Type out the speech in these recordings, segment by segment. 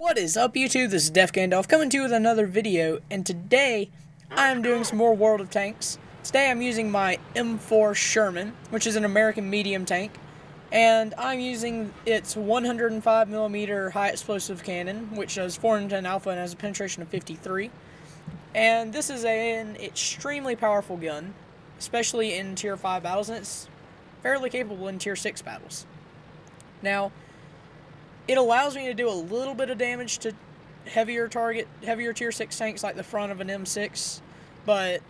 What is up, YouTube? This is DeFGandolf coming to you with another video, and today I'm doing some more World of Tanks. Today I'm using my M4 Sherman, which is an American medium tank, and I'm using its 105mm high explosive cannon, which does 410 alpha and has a penetration of 53. And this is an extremely powerful gun, especially in Tier 5 battles, and it's fairly capable in Tier 6 battles. Now, it allows me to do a little bit of damage to heavier Tier 6 tanks like the front of an M6, but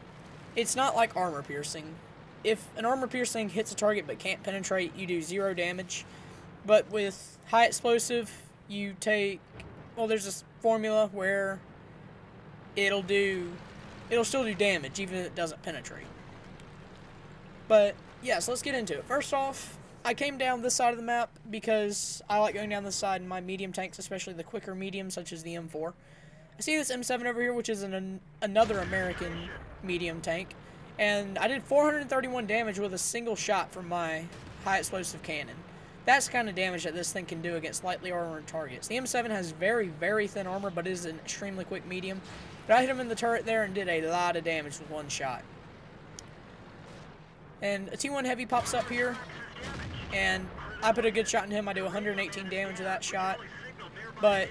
it's not like armor piercing. If an armor piercing hits a target but can't penetrate, you do 0 damage. But with high explosive, you take, well, there's this formula where it'll still do damage even if it doesn't penetrate. But yeah, so let's get into it. First off, I came down this side of the map because I like going down this side in my medium tanks, especially the quicker mediums such as the M4. I see this M7 over here, which is another American medium tank, and I did 431 damage with a single shot from my high explosive cannon. That's the kind of damage that this thing can do against lightly armored targets. The M7 has very, very thin armor, but is an extremely quick medium. But I hit him in the turret there and did a lot of damage with one shot. And a T1 Heavy pops up here, and I put a good shot in him. I do 118 damage with that shot, but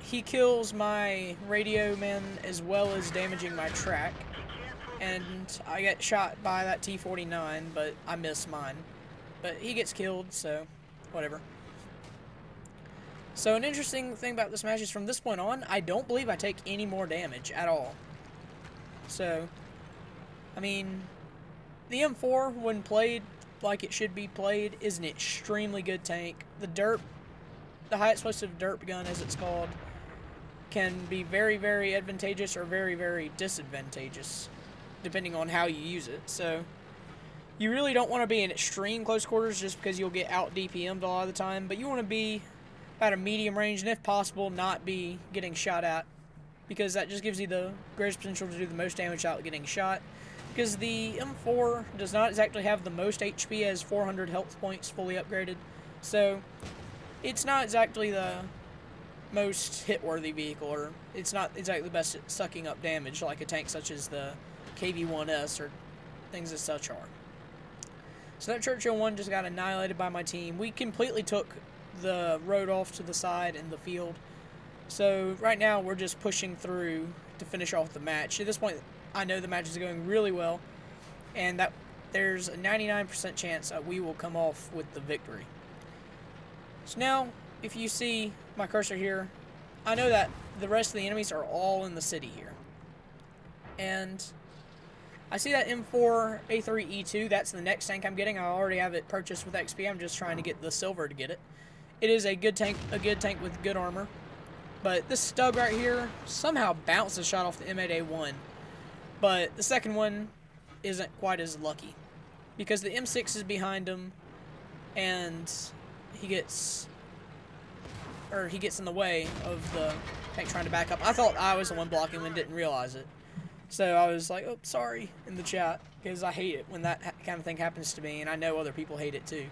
he kills my radio man as well as damaging my track, and I get shot by that T-49, but I miss mine. But he gets killed, so whatever. So an interesting thing about this match is from this point on, I don't believe I take any more damage at all. So, I mean, the M4, when played like it should be played, is an extremely good tank. The high explosive derp gun, as it's called, can be very, very advantageous or very, very disadvantageous, depending on how you use it. So, you really don't want to be in extreme close quarters just because you'll get out DPM'd a lot of the time, but you want to be at a medium range, and if possible, not be getting shot at, because that just gives you the greatest potential to do the most damage without getting shot. Because the M4 does not exactly have the most HP, as 400 health points fully upgraded, so it's not exactly the most hit-worthy vehicle, or it's not exactly the best at sucking up damage like a tank such as the KV-1S or things as such are. So that Churchill 1 just got annihilated by my team. We completely took the road off to the side in the field, so right now we're just pushing through to finish off the match. At this point, I know the match is going really well, and that there's a 99% chance that we will come off with the victory. So now, if you see my cursor here, I know that the rest of the enemies are all in the city here. And I see that M4 A3E2, that's the next tank I'm getting. I already have it purchased with XP, I'm just trying to get the silver to get it. It is a good tank with good armor. But this stub right here somehow bounced a shot off the M8A1. But the second one isn't quite as lucky, because the M6 is behind him, and he gets in the way of the tank trying to back up. I thought I was the one blocking him and didn't realize it. So I was like, oh, sorry, in the chat, because I hate it when that kind of thing happens to me, and I know other people hate it too.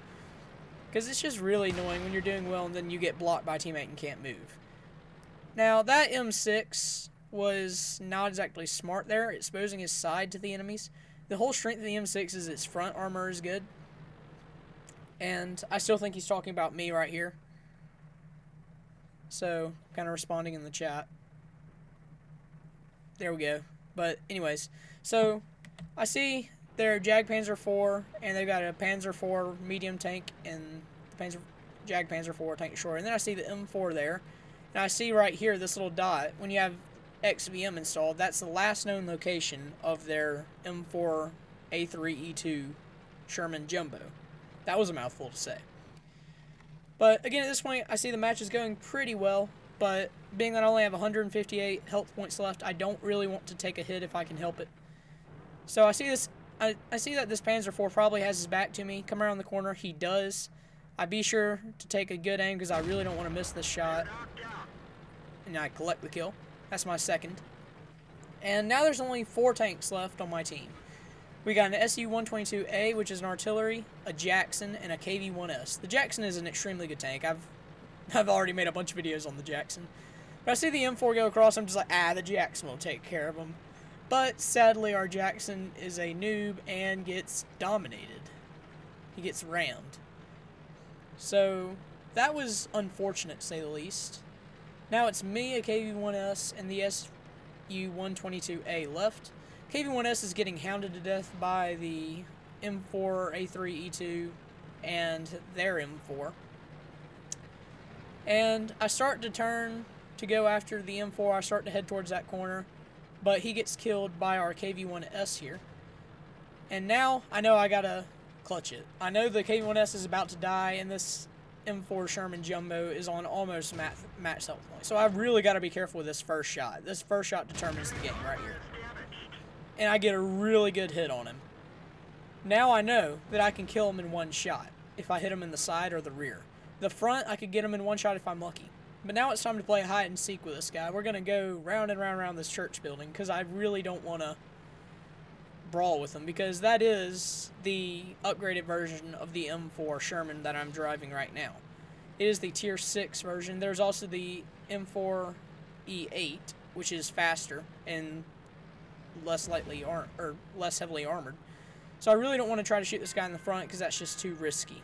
Because it's just really annoying when you're doing well and then you get blocked by a teammate and can't move. Now, that M6 was not exactly smart there, exposing his side to the enemies. The whole strength of the M6 is its front armor is good. And I still think he's talking about me right here. So, kind of responding in the chat. There we go. But anyways, so I see their Jagdpanzer IV, and they've got a Panzer IV medium tank and the Jagdpanzer IV tank short. And then I see the M4 there. And I see right here this little dot. When you have XVM installed, that's the last known location of their M4 A3E2 Sherman Jumbo. That was a mouthful to say. But again, at this point, I see the match is going pretty well, but being that I only have 158 health points left, I don't really want to take a hit if I can help it. So I see this. I see that this Panzer IV probably has his back to me. Come around the corner. He does. I be sure to take a good aim because I really don't want to miss this shot. And I collect the kill. That's my second. And now there's only 4 tanks left on my team. We got an SU-122A, which is an artillery, a Jackson, and a KV-1S. The Jackson is an extremely good tank. I've I've already made a bunch of videos on the Jackson. But I see the M4 go across, I'm just like, the Jackson will take care of him. But sadly, our Jackson is a noob and gets dominated. He gets rammed. So that was unfortunate, to say the least. Now it's me, a KV-1S, and the SU-122A left. KV-1S is getting hounded to death by the M4 A3 E2 and their M4. And I start to turn to go after the M4. I start to head towards that corner, but he gets killed by our KV-1S here. And now I know I gotta clutch it. I know the KV-1S is about to die, and this M4 Sherman Jumbo is on almost max health point. So I've really got to be careful with this first shot. This first shot determines the game right here. And I get a really good hit on him. Now I know that I can kill him in one shot if I hit him in the side or the rear. The front, I could get him in one shot if I'm lucky. But now it's time to play hide and seek with this guy. We're going to go round and round around this church building because I really don't want to brawl with him, because that is the upgraded version of the M4 Sherman that I'm driving right now. It is the tier 6 version. There's also the M4 E8, which is faster and less heavily armored. So I really don't want to try to shoot this guy in the front because that's just too risky.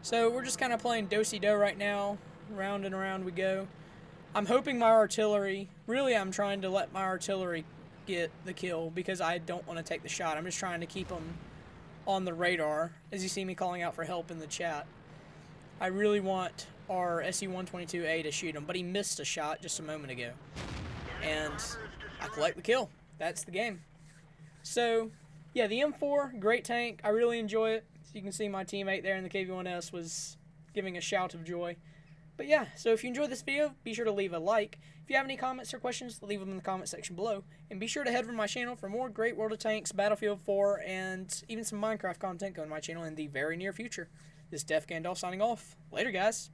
So we're just kind of playing do-si-do right now. Round and around we go. I'm hoping my artillery, really I'm trying to let my artillery get the kill because I don't want to take the shot. I'm just trying to keep them on the radar, as you see me calling out for help in the chat. I really want our SU-122A to shoot him, but he missed a shot just a moment ago. And I collect the kill. That's the game. So, yeah, the M4, great tank. I really enjoy it. So you can see my teammate there in the KV-1S was giving a shout of joy. But yeah, so if you enjoyed this video, be sure to leave a like. If you have any comments or questions, leave them in the comment section below. And be sure to head over to my channel for more great World of Tanks, Battlefield 4, and even some Minecraft content going to my channel in the very near future. This is DeFGandolf signing off. Later, guys.